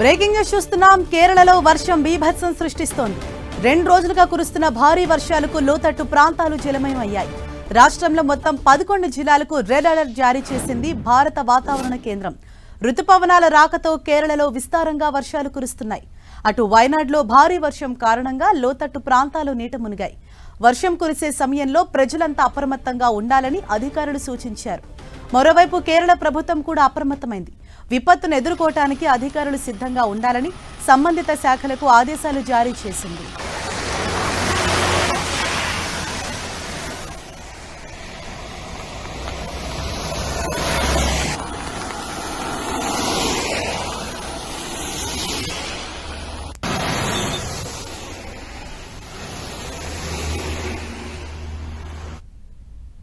Breaking news చూస్తున్నాం. కేరళలో వర్షం బీభత్సం సృష్టిస్తోంది. 2 రోజులుగా కురుస్తున్న భారీ వర్షాలకు లోతట్టు ప్రాంతాలు జలమయమయ్యాయి. రాష్ట్రంలో మొత్తం 11 జిల్లాలకు రెడ్ అలర్ట్ జారీ చేసింది భారత వాతావరణ కేంద్రం. రుతుపవనాల రాకతో కేరళలో విస్తారంగా వర్షాలు కురుస్తున్నాయి. అటు వయనాడ్లో భారీ వర్షం కారణంగా లోతట్టు ప్రాంతాలు నీట మునిగాయి. వర్షం కురిసే సమయంలో ప్రజలంతా అప్రమత్తంగా ఉండాలని అధికారులు సూచించారు. మరోవైపు కేరళ ప్రభుత్వం కూడా అప్రమత్తమైంది. విపత్తును ఎదుర్కోవటానికి అధికారులు సిద్ధంగా ఉండాలని సంబంధిత శాఖలకు ఆదేశాలు జారీ చేసింది.